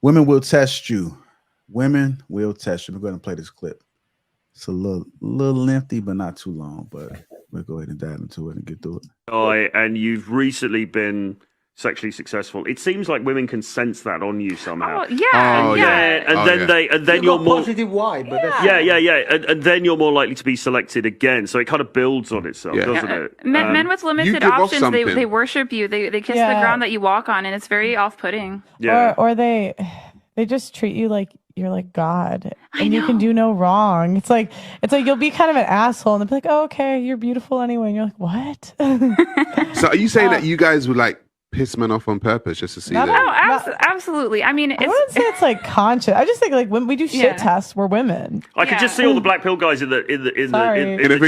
Women will test you. Women will test you. We're going to play this clip. It's a little lengthy, but not too long. But we'll go ahead and dive into it and get through it. And you've recently been sexually successful. It seems like women can sense that on you somehow. Oh, yeah. And then you're more positive why, but and then you're more likely to be selected again. So it kind of builds on itself, doesn't it? Men with limited options, they worship you. They kiss the ground that you walk on, and it's very off-putting. Yeah. Or they just treat you like you're like God, and you can do no wrong. It's like you'll be kind of an asshole, and they'll be like, "Oh, okay, you're beautiful anyway," and you're like, "What?" So are you saying that you guys would like piss men off on purpose just to see that? Absolutely. I mean, I wouldn't say it's like conscious. I just think like when we do shit tests, we're women. I could just see all the black pill guys in the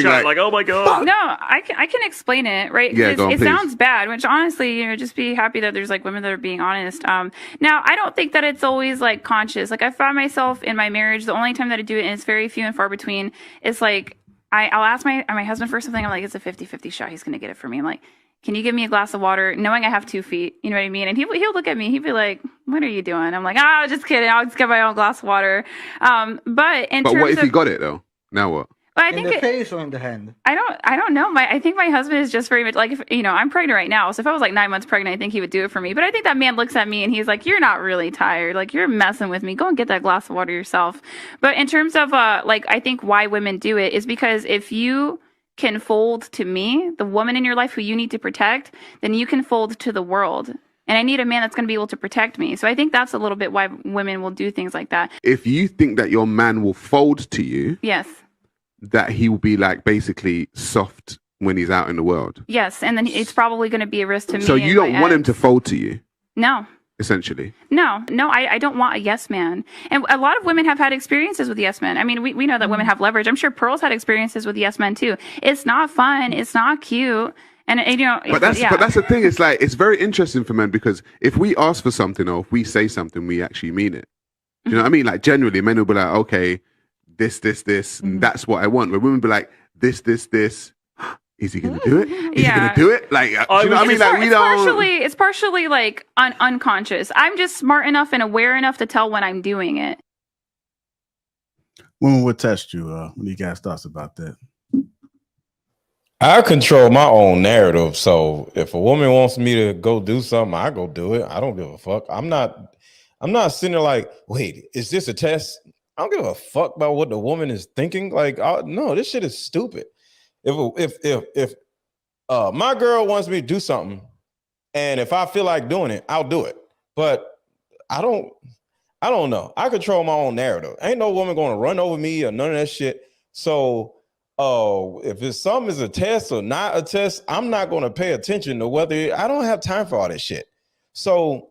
chat, like, oh my god. No, I can explain it, right? Yeah, it sounds bad, which honestly, just be happy that there's like women that are being honest. Now I don't think that it's always like conscious. Like I found myself in my marriage, the only time that I do it, and it's very few and far between, is like I'll ask my husband for something. I'm like, it's a 50-50 shot. He's gonna get it for me. I'm like, can you give me a glass of water, knowing I have 2 feet? You know what I mean? And he'll look at me. He'd be like, what are you doing? I'm like, just kidding. I'll just get my own glass of water. But what if he got it though? Now what? But I think in the face or in the hand? I don't know. I think my husband is just very much like, if I'm pregnant right now. So if I was like 9 months pregnant, I think he would do it for me. But I think that man looks at me and he's like, you're not really tired. Like you're messing with me. Go and get that glass of water yourself. But in terms of I think why women do it is because if you can fold to me, the woman in your life who you need to protect, then you can fold to the world. And I need a man that's going to be able to protect me. So I think that's a little bit why women will do things like that. If you think that your man will fold to you, yes, that he will be like basically soft when he's out in the world. Yes, and then it's probably going to be a risk to me. So you don't want him to fold to you? No. Essentially. No, I don't want a yes man. And a lot of women have had experiences with yes men. I mean, we know that women have leverage. I'm sure Pearl's had experiences with yes men too. It's not fun. It's not cute. And but that's the thing. It's like, it's very interesting for men because if we ask for something or if we say something, we actually mean it. Do you know what I mean? Like generally men will be like, okay, this, and that's what I want. But women be like, this. Is he going to do it? Is he going to do it? Like, you know what I mean? Like, it's partially like unconscious. I'm just smart enough and aware enough to tell when I'm doing it. Women would test you. What do you guys thoughts about that? I control my own narrative. So if a woman wants me to go do something, I go do it. I don't give a fuck. I'm not sitting there like, wait, is this a test? I don't give a fuck about what the woman is thinking. Like, no, this shit is stupid. If my girl wants me to do something, and if I feel like doing it, I'll do it. But I don't know. I control my own narrative. Ain't no woman going to run over me or none of that shit. So, if it's something is a test or not a test, I'm not going to pay attention to whether I don't have time for all that shit. So,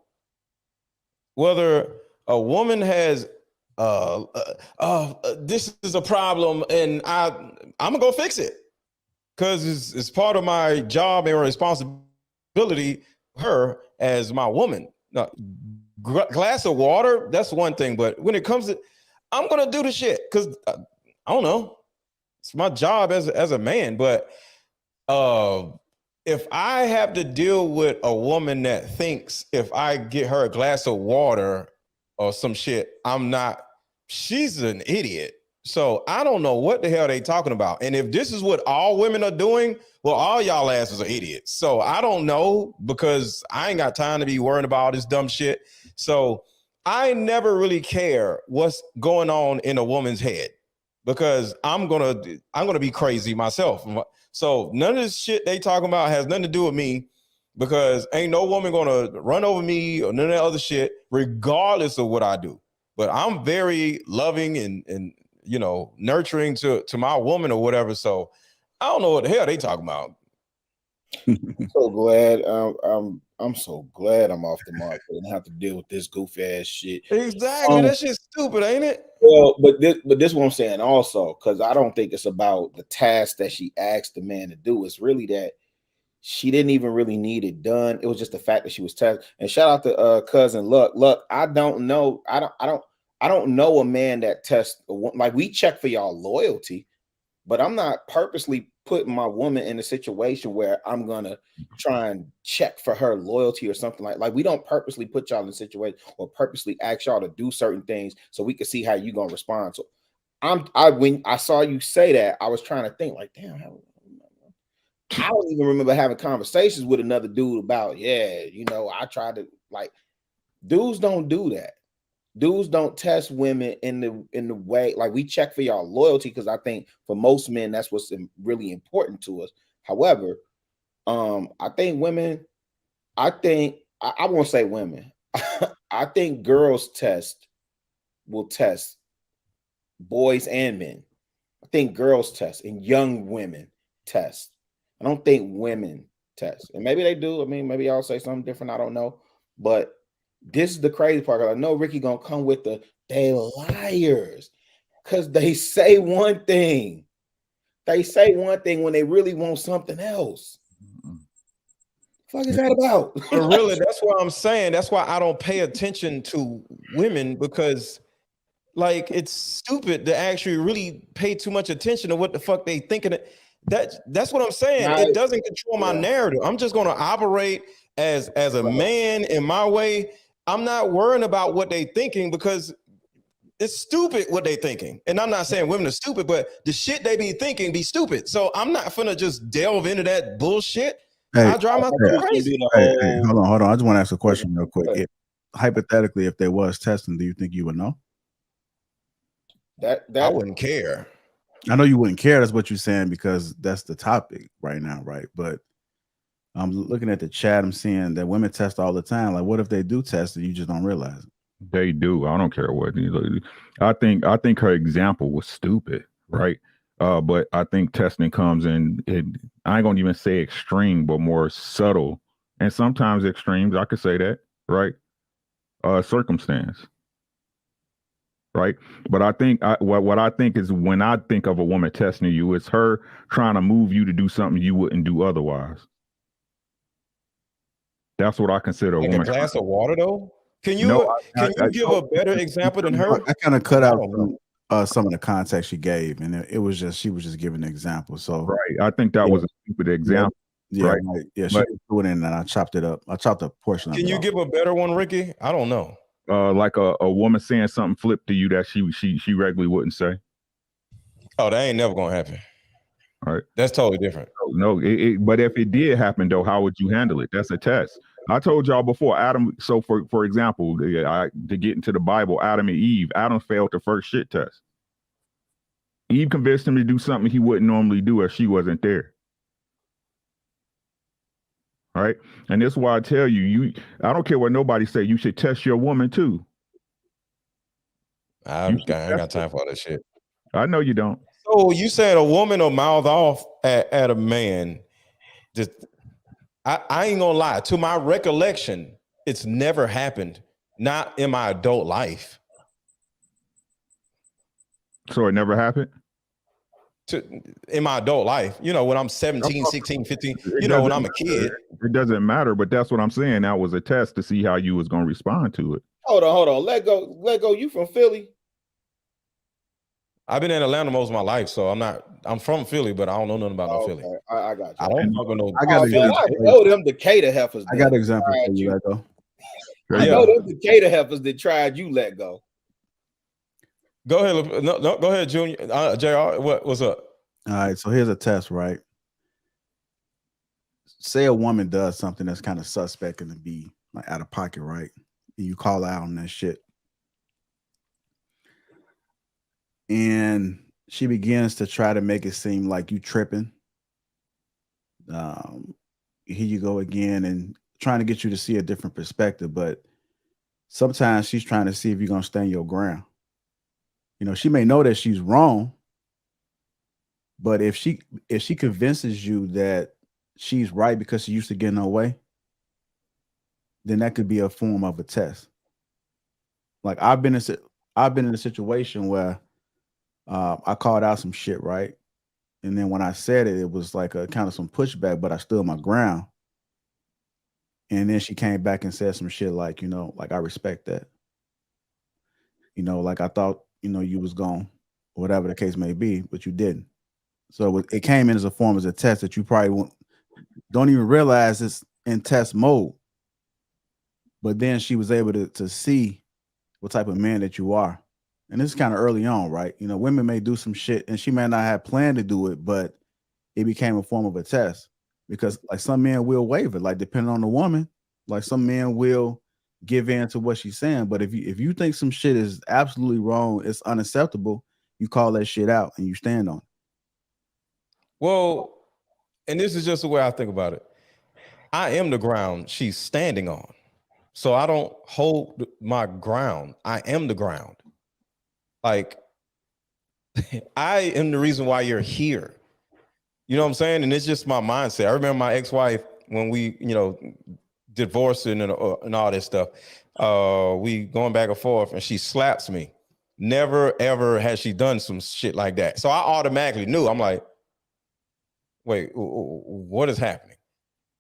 whether a woman has this is a problem, and I'm gonna go fix it. Because it's part of my job and responsibility, her as my woman. Now, glass of water, that's one thing. But when it comes to, I'm going to do the shit. Because, I don't know. It's my job as a man. But if I have to deal with a woman that thinks if I get her a glass of water or some shit, she's an idiot. So I don't know what the hell they talking about. And if this is what all women are doing, well, all y'all asses are idiots. So I don't know because I ain't got time to be worrying about all this dumb shit. So I never really care what's going on in a woman's head because I'm gonna be crazy myself. So none of this shit they talking about has nothing to do with me because ain't no woman gonna run over me or none of that other shit, regardless of what I do. But I'm very loving and nurturing to my woman or whatever. So I don't know what the hell they talking about. I'm so glad. I'm so glad I'm off the market and have to deal with this goofy ass shit. Exactly. That shit's stupid, ain't it? Well, but this is what I'm saying also, because I don't think it's about the task that she asked the man to do. It's really that she didn't even really need it done. It was just the fact that she was tasked. And shout out to cousin Luck. I don't know. I don't know a man that tests, like we check for y'all loyalty, but I'm not purposely putting my woman in a situation where I'm gonna try and check for her loyalty or something like we don't purposely put y'all in a situation or purposely ask y'all to do certain things so we can see how you gonna respond. So when I saw you say that, I was trying to think like, damn, I don't even remember having conversations with another dude about, I tried to, like, dudes don't do that. Dudes don't test women in the way, like, we check for y'all loyalty, because I think for most men that's what's really important to us. However, I think women, I won't say women. I think girls will test boys and men. I think girls test and young women test. I don't think women test. And maybe they do. I mean, maybe I'll say something different. I don't know. But this is the crazy part. I know Ricky gonna come with they liars, because they say one thing. They say one thing when they really want something else. What the fuck is that about? But really, that's what I'm saying. That's why I don't pay attention to women, because like it's stupid to actually really pay too much attention to what the fuck they thinking. That's what I'm saying. It doesn't control my narrative. I'm just gonna operate as a man in my way. I'm not worrying about what they thinking, because it's stupid what they thinking. And I'm not saying women are stupid, but the shit they be thinking be stupid. So I'm not finna just delve into that bullshit. I drive myself crazy. Hey, hold on. I just want to ask a question real quick. Hypothetically, if there was testing, do you think you would know? That I wouldn't care. I know you wouldn't care. That's what you're saying, because that's the topic right now, right? But I'm looking at the chat. I'm seeing that women test all the time. Like, what if they do test and you just don't realize it? They do. I don't care what. I think her example was stupid, right? But I think testing comes in. I ain't gonna even say extreme, but more subtle, and sometimes extremes. I could say that, right? Circumstance, right? But I think what I think is, when I think of a woman testing you, it's her trying to move you to do something you wouldn't do otherwise. That's what I consider a woman. A glass of water, though. Can you give a better example than her? I kind of cut out some of the context she gave, and it was just, she was just giving an example. So right, I think that was a stupid example. Yeah, right. Yeah, she threw it in, and I chopped it up. I chopped a portion of it. Can you give a better one, Ricky? I don't know. Like a woman saying something flipped to you that she regularly wouldn't say. Oh, that ain't never gonna happen. All right, that's totally different. No, but if it did happen, though, how would you handle it? That's a test. I told y'all before, Adam. So for example, to get into the Bible, Adam and Eve. Adam failed the first shit test. Eve convinced him to do something he wouldn't normally do if she wasn't there. All right, and that's why I tell you, I don't care what nobody say. You should test your woman too. I ain't got time for all that shit. I know you don't. So you said a woman will mouth off at a man. Just, I ain't gonna lie. To my recollection, it's never happened. Not in my adult life. So it never happened? In my adult life, when I'm 17, 16, 15, when I'm a kid. It doesn't matter, but that's what I'm saying. That was a test to see how you was going to respond to it. Hold on. Let go. You from Philly? I've been in Atlanta most of my life, so I'm from Philly, but I don't know nothing about no Philly. I got you. I don't fucking know. I know them Decatur heifers. I got an example for you, Let Go. I know them Decatur heifers that tried you, Let Go. Go ahead. No, go ahead, Junior. JR, what's up? All right, so here's a test, right? Say a woman does something that's kind of suspect and to be like out of pocket, right? And you call out on that shit. And she begins to try to make it seem like you tripping. Here you go again, and trying to get you to see a different perspective. But sometimes she's trying to see if you're going to stand your ground. She may know that she's wrong, but if she convinces you that she's right because she used to get in her way, then that could be a form of a test. Like I've been in a situation where I called out some shit, right? And then when I said it, it was like a kind of some pushback, but I stood my ground. And then she came back and said some shit like, like, I respect that. Like I thought, you was gone, whatever the case may be, but you didn't. So it came in as a form as a test that you probably don't even realize it's in test mode. But then she was able to see what type of man that you are. And this is kind of early on, right? You know, women may do some shit and she may not have planned to do it, but it became a form of a test because like some men will waver, like depending on the woman, like some men will give in to what she's saying. But if you think some shit is absolutely wrong, it's unacceptable, you call that shit out and you stand on it. Well, and this is just the way I think about it. I am the ground she's standing on. So I don't hold my ground. I am the ground. Like, I am the reason why you're here. You know what I'm saying? And it's just my mindset. I remember my ex-wife when we, divorcing and all this stuff. We going back and forth and she slaps me. Never, ever has she done some shit like that. So I automatically knew. I'm like, wait, what is happening?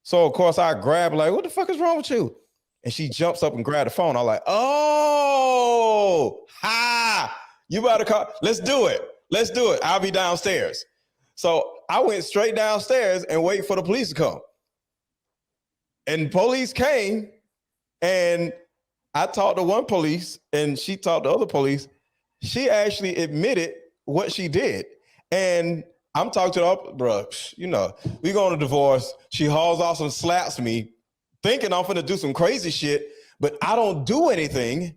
So, of course, I grab like, what the fuck is wrong with you? And she jumps up and grabs the phone. I'm like, oh, you about to call. Let's do it. Let's do it. I'll be downstairs. So I went straight downstairs and wait for the police to come. And police came and I talked to one police and she talked to other police. She actually admitted what she did. And I'm talking to the bro, we going to divorce. She hauls off and slaps me, thinking I'm finna do some crazy shit, but I don't do anything.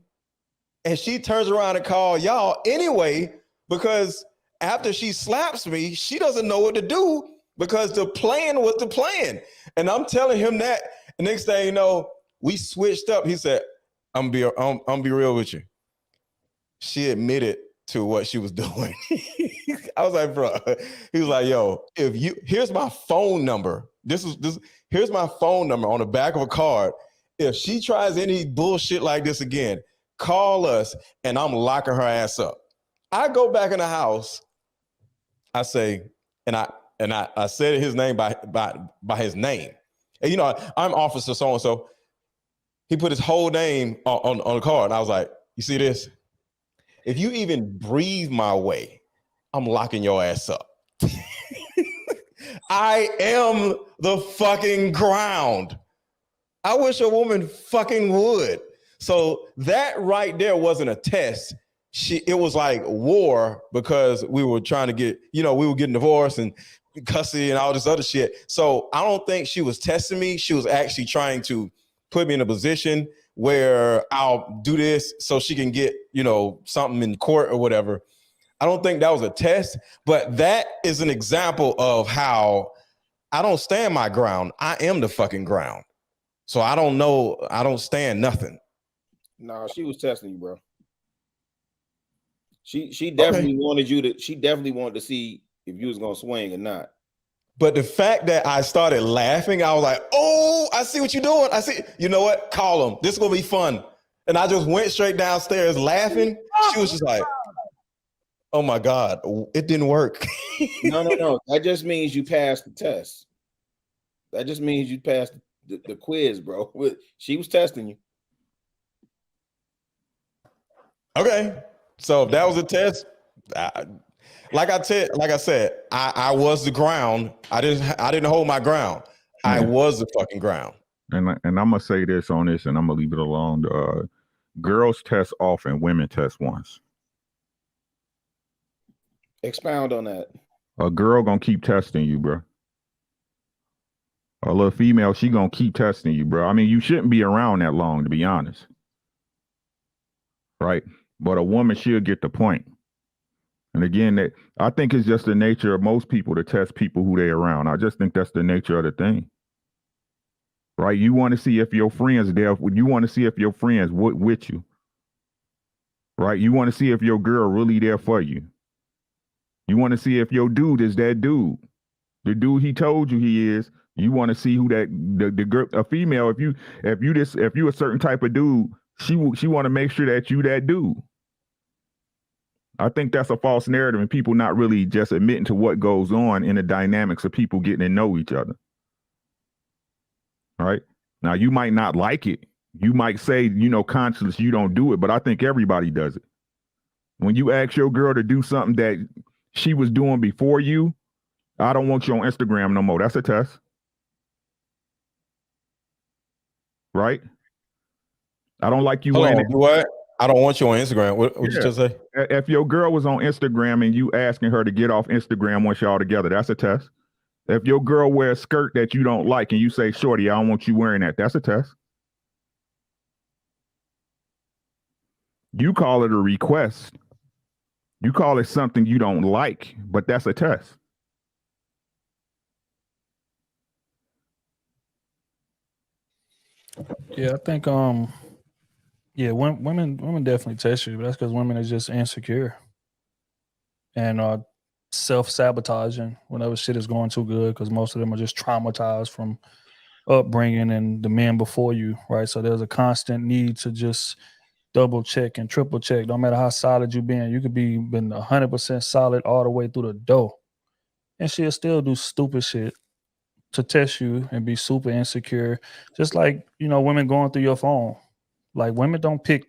And she turns around and calls y'all anyway, because after she slaps me, she doesn't know what to do because the plan was the plan. And I'm telling him that. The next thing you know, we switched up. He said, I'm be real with you. She admitted to what she was doing. I was like, bro, he was like, yo, here's my phone number. Here's my phone number on the back of a card. If she tries any bullshit like this again, call us and I'm locking her ass up. I go back in the house. I say, and I said his name by his name. And I'm Officer so-and-so. He put his whole name on the card. And I was like, you see this? If you even breathe my way, I'm locking your ass up. I am the fucking ground. I wish a woman fucking would. So that right there wasn't a test. It was like war because we were trying to get, we were getting divorced and custody and all this other shit. So I don't think she was testing me. She was actually trying to put me in a position where I'll do this so she can get, something in court or whatever. I don't think that was a test, but that is an example of how I don't stand my ground. I am the fucking ground. So I don't stand nothing. No, she was testing you, bro. She definitely wanted she definitely wanted to see if you was gonna swing or not. But the fact that I started laughing, I was like, oh, I see what you're doing. I see, you know what? Call him. This is gonna be fun. And I just went straight downstairs laughing. She was just like, oh my God, it didn't work. No. That just means you passed the test. That just means you passed the quiz, bro. She was testing you. Okay. So if that was a test, like I said, I was the ground. I didn't hold my ground. I was the fucking ground. And I'm gonna say this on this, and I'm gonna leave it alone. Girls test often, women test once. Expound on that. A girl gonna keep testing you, bro. A little female, she gonna keep testing you, bro. I mean, you shouldn't be around that long, to be honest. Right? But a woman, she'll get the point. And again, I think it's just the nature of most people to test people who they're around. I just think that's the nature of the thing. Right? You want to see if your friends there. You want to see if your friends with you. Right? You want to see if your girl really there for you. You want to see if your dude is that dude. The dude he told you he is. You want to see who the girl, a female. If you a certain type of dude, she want to make sure that you that dude. I think that's a false narrative, and people not really just admitting to what goes on in the dynamics of people getting to know each other. All right. Now, you might not like it. You might say, consciously you don't do it, but I think everybody does it. When you ask your girl to do something that she was doing before you, I don't want you on Instagram no more. That's a test. Right? I don't like you Hold wearing on, it. do what? I don't want you on Instagram. What you Yeah. just say? If your girl was on Instagram and you asking her to get off Instagram once y'all together, that's a test. If your girl wears a skirt that you don't like and you say, shorty, I don't want you wearing that, that's a test. You call it a request. You call it something you don't like, but that's a test. Yeah, I think yeah, women definitely test you, but that's because women are just insecure and self-sabotaging whenever shit is going too good, because most of them are just traumatized from upbringing and the men before you, right? So there's a constant need to just double check and triple check. No matter how solid you been, you could been 100% solid all the way through the door, and she'll still do stupid shit to test you and be super insecure. Just like, women going through your phone. Like, women don't pick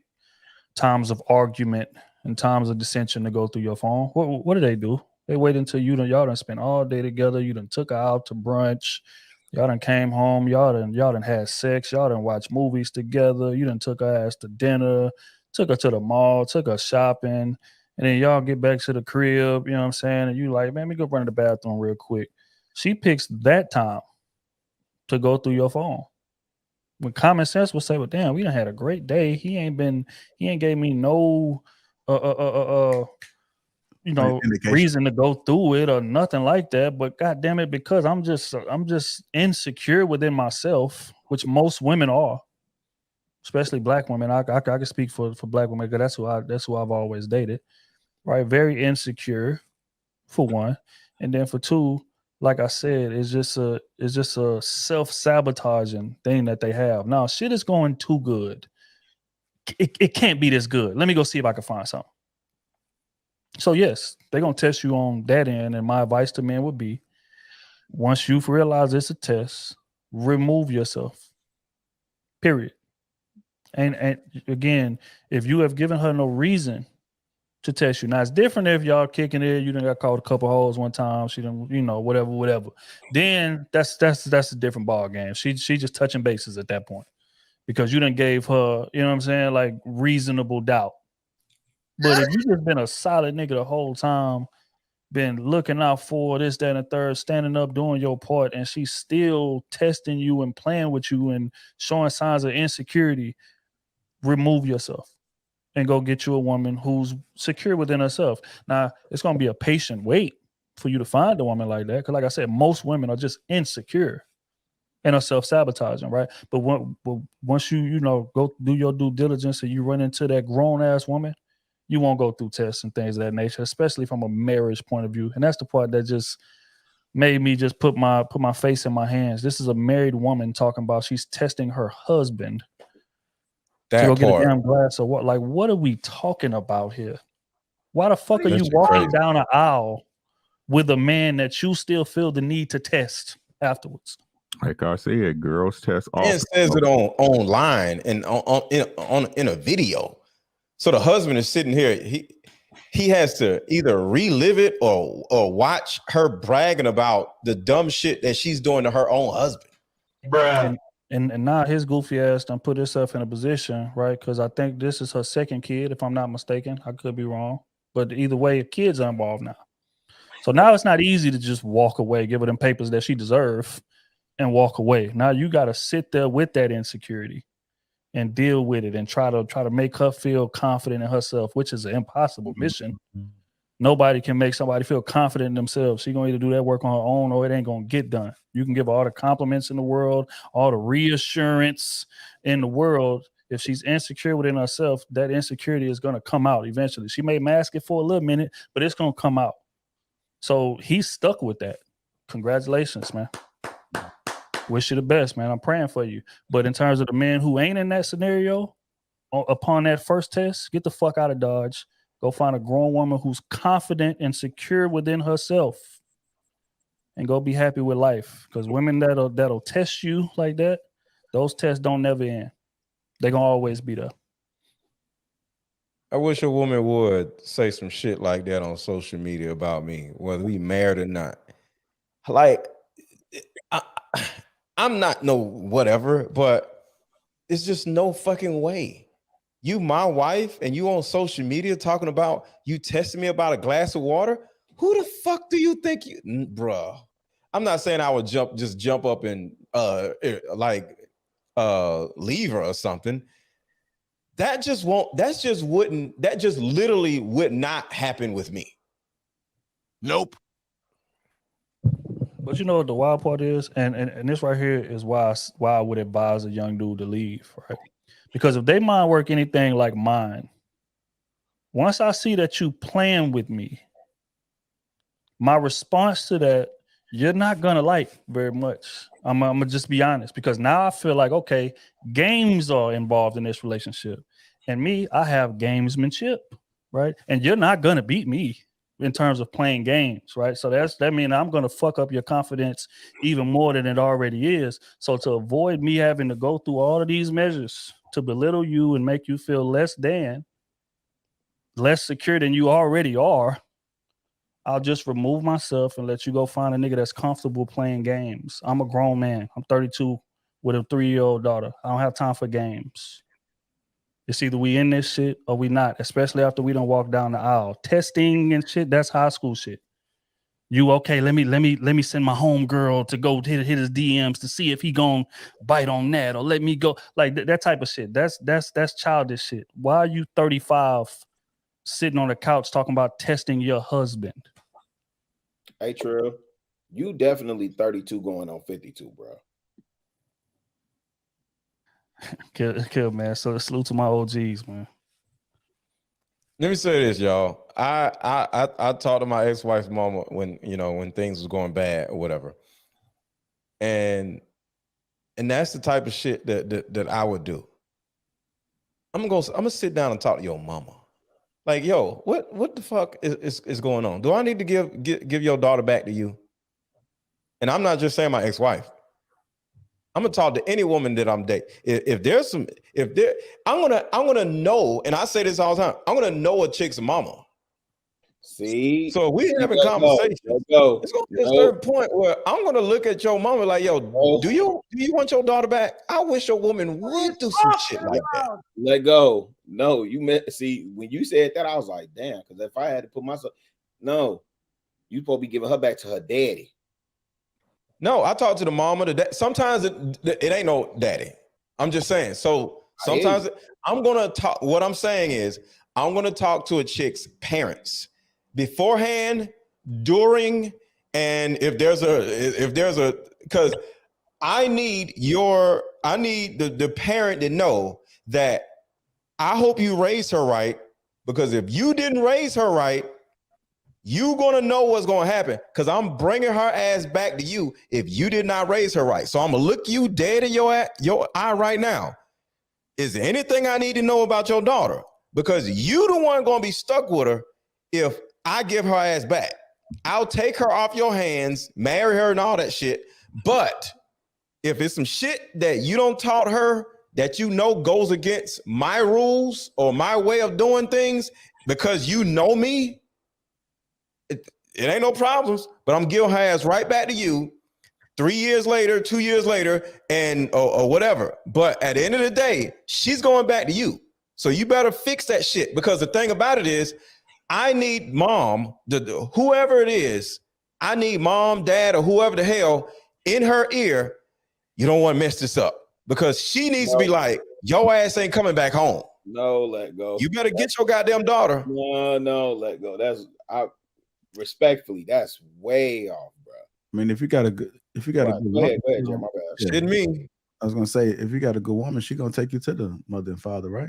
times of argument and times of dissension to go through your phone. What do? They wait until y'all done spent all day together. You done took her out to brunch. Y'all done came home. Y'all done had sex. Y'all done watched movies together. You done took her ass to dinner, took her to the mall, took her shopping. And then y'all get back to the crib, you know what I'm saying? And you like, man, let me go run to the bathroom real quick. She picks that time to go through your phone. When common sense would say, well, damn, we done had a great day. He ain't gave me no Indication. reason to go through it or nothing like that. But god damn it, because I'm just insecure within myself, which most women are, especially black women. I can speak for black women because that's who I've always dated. Right. Very insecure, for one. And then for two, like I said, it's just a self-sabotaging thing that they have. Now, shit is going too good. It can't be this good. Let me go see if I can find something. So yes, they're gonna test you on that end. And my advice to men would be, once you've realized it's a test, remove yourself. Period. And again, if you have given her no reason to test you. Now it's different if y'all kicking it. You done got caught a couple holes one time. She done, whatever. Then that's a different ball game. She just touching bases at that point because you done gave her, you know what I'm saying, like reasonable doubt. But if you just been a solid nigga the whole time, been looking out for this, that, and the third, standing up, doing your part, and she's still testing you and playing with you and showing signs of insecurity, remove yourself and go get you a woman who's secure within herself. Now, it's going to be a patient wait for you to find a woman like that. Because like I said, most women are just insecure and are self-sabotaging, right? But once you go do your due diligence and you run into that grown-ass woman, you won't go through tests and things of that nature, especially from a marriage point of view. And that's the part that just made me just put my face in my hands. This is a married woman talking about she's testing her husband to go get a damn glass of what? Like, what are we talking about here? Why the fuck are you walking down an aisle with a man that you still feel the need to test afterwards? Like I said, girls test all. And says it online and in a video. So the husband is sitting here. He has to either relive it or watch her bragging about the dumb shit that she's doing to her own husband. Bruh. And now his goofy ass done put herself in a position, right? Because I think this is her second kid, if I'm not mistaken. I could be wrong. But either way, kids are involved now. So now it's not easy to just walk away, give her them papers that she deserves and walk away. Now you got to sit there with that insecurity and deal with it and try to make her feel confident in herself, which is an impossible mission. Nobody can make somebody feel confident in themselves. She's going to either do that work on her own or it ain't going to get done. You can give her all the compliments in the world, all the reassurance in the world. If she's insecure within herself, that insecurity is going to come out eventually. She may mask it for a little minute, but it's going to come out. So he's stuck with that. Congratulations, man. Wish you the best, man. I'm praying for you. But in terms of the men who ain't in that scenario, upon that first test, get the fuck out of Dodge. Go find a grown woman who's confident and secure within herself and go be happy with life. Because women that'll test you like that, those tests don't never end. They're going to always be there. I wish a woman would say some shit like that on social media about me, whether we married or not. Like, I, I'm not no whatever, but it's just no fucking way. You my wife and you on social media talking about you testing me about a glass of water? Who the fuck do you think you, bruh? I'm not saying I would jump up and leave her or something. That just literally would not happen with me. Nope. But you know what the wild part is, and this right here is why I would advise a young dude to leave, right? Because if they mind work anything like mine, once I see that you playing with me, my response to that, you're not gonna like very much. I'm gonna just be honest, because now I feel like, okay, games are involved in this relationship, and me, I have gamesmanship, right? And you're not gonna beat me in terms of playing games, right? So that means I'm gonna fuck up your confidence even more than it already is. So to avoid me having to go through all of these measures to belittle you and make you feel less secure than you already are, I'll just remove myself and let you go find a nigga that's comfortable playing games. I'm a grown man. I'm 32 with a 3-year-old daughter. I don't have time for games. It's either we in this shit or we not, especially after we don't walk down the aisle. Testing and shit, that's high school shit. You okay, let me send my home-girl to go hit his DMs to see if he gonna bite on that, or let me go. Like that type of shit. That's childish shit. Why are you 35 sitting on the couch talking about testing your husband? Hey, Trill, you definitely 32 going on 52, bro. Kill, man. So salute to my OGs, man. Let me say this, y'all. I talked to my ex-wife's mama when things was going bad or whatever, and that's the type of shit that I would do. I'm gonna sit down and talk to your mama. Like, yo, what the fuck is going on? Do I need to give your daughter back to you? And I'm not just saying my ex-wife. I'm gonna talk to any woman that I'm dating. I'm gonna know, and I say this all the time. I'm gonna know a chick's mama. See, so if we having conversations, it's gonna be a certain point where I'm gonna look at your mama like, yo, do you want your daughter back? I wish your woman would do some shit like that. Let go. No, see, when you said that, I was like, damn, because if I had to put myself, no, you supposed to be giving her back to her daddy. No, I talk to the mama. Sometimes it ain't no daddy. I'm just saying. So sometimes I'm gonna talk. What I'm saying is I'm gonna talk to a chick's parents beforehand, during, and if there's a because I need the parent to know that I hope you raised her right, because if you didn't raise her right, you gonna know what's gonna happen, because I'm bringing her ass back to you if you did not raise her right. So I'm gonna look you dead in your eye right now. Is there anything I need to know about your daughter? Because you the one gonna be stuck with her if I give her ass back. I'll take her off your hands, marry her and all that shit. But if it's some shit that you don't taught her that you know goes against my rules or my way of doing things, because you know me, it ain't no problems, but I'm giving her ass right back to you 3 years later, 2 years later, and or whatever. But at the end of the day, she's going back to you. So you better fix that shit, because the thing about it is, I need mom, whoever it is, I need mom, dad, or whoever the hell in her ear. You don't want to mess this up, because she needs to be like, your ass ain't coming back home. No, let go. You better get your goddamn daughter. No, let go. Respectfully, that's way off, bro. I mean, if you got a good woman, go ahead, Joe, my bad. Shouldn't me. I was gonna say, if you got a good woman, she gonna take you to the mother and father, right?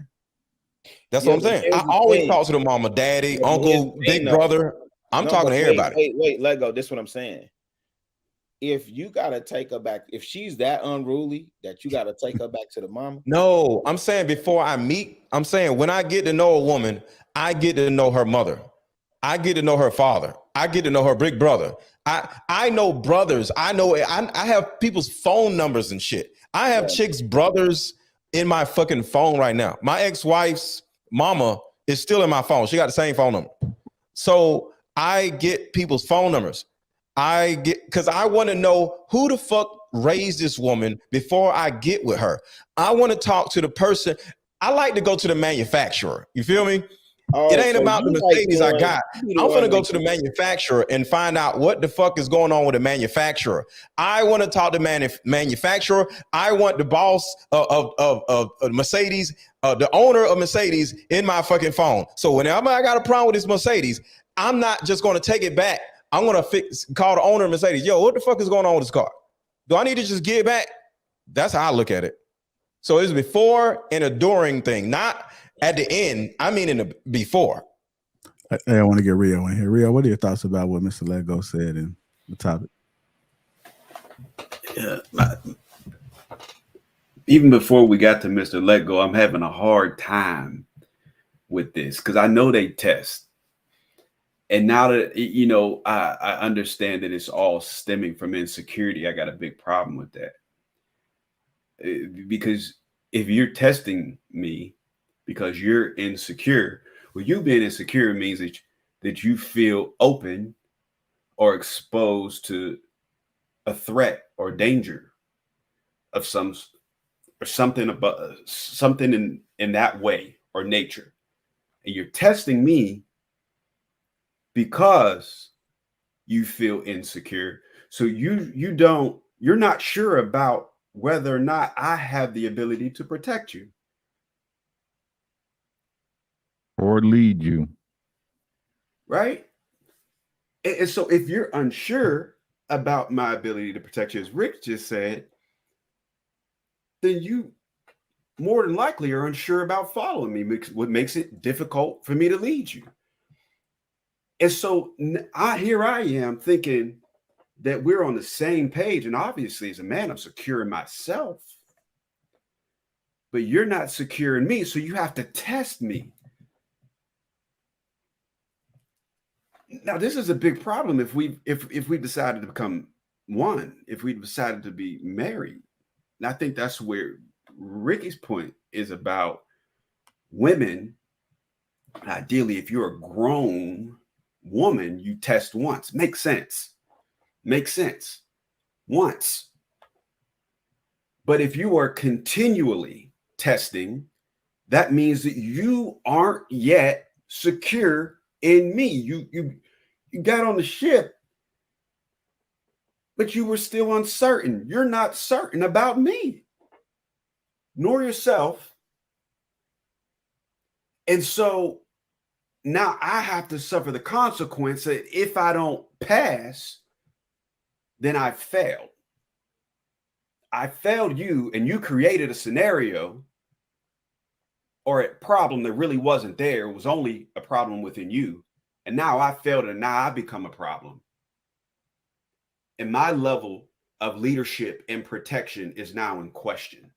That's what I'm saying. I always talk to the mama, daddy, uncle, big brother. I'm talking to everybody. Wait, let go. This is what I'm saying. If you gotta take her back, if she's that unruly that you gotta take her back to the mama. No, I'm saying before I meet, I'm saying when I get to know a woman, I get to know her mother. I get to know her father. I get to know her big brother. I know brothers. I have people's phone numbers and shit. I have chicks' brothers in my fucking phone right now. My ex-wife's mama is still in my phone. She got the same phone number. So I get people's phone numbers. because I want to know who the fuck raised this woman before I get with her. I want to talk to the person. I like to go to the manufacturer. You feel me? Oh, It ain't so about the you like Mercedes I got. you the I'm one gonna go like- to the manufacturer and find out what the fuck is going on with the manufacturer. I want to talk to manufacturer. I want the boss of Mercedes, the owner of Mercedes, in my fucking phone. So whenever I got a problem with this Mercedes, I'm not just gonna take it back. I'm gonna call the owner of Mercedes. Yo, what the fuck is going on with this car? Do I need to just give it back? That's how I look at it. So it's before and a during thing, not at the end. I mean in the before. Hey, I want to get Rio in here. Rio, what are your thoughts about what Mr. Lego said in the topic? Yeah, even before we got to Mr. Let Go, I'm having a hard time with this because I know they test. And now that, you know, I understand that it's all stemming from insecurity. I got a big problem with that. Because if you're testing me because you're insecure, well, you being insecure means that you feel open or exposed to a threat or danger of something in that way or nature. And you're testing me because you feel insecure. So you're not sure about whether or not I have the ability to protect you or lead you. Right? And so if you're unsure about my ability to protect you, as Rick just said, then you more than likely are unsure about following me, what makes it difficult for me to lead you. And so here I am thinking that we're on the same page. And obviously, as a man, I'm secure in myself. But you're not secure in me, so you have to test me. Now, this is a big problem if we decided to become one, if we decided to be married. And I think that's where Ricky's point is about women. Ideally, if you're a grown woman, you test once. Makes sense. Makes sense. Once. But if you are continually testing, that means that you aren't yet secure in me. You got on the ship, but you were still uncertain. You're not certain about me, nor yourself. And so now I have to suffer the consequence that if I don't pass, then I failed. I failed you, and you created a scenario or a problem that really wasn't there. It was only a problem within you. And now I failed, and now I become a problem. And my level of leadership and protection is now in question.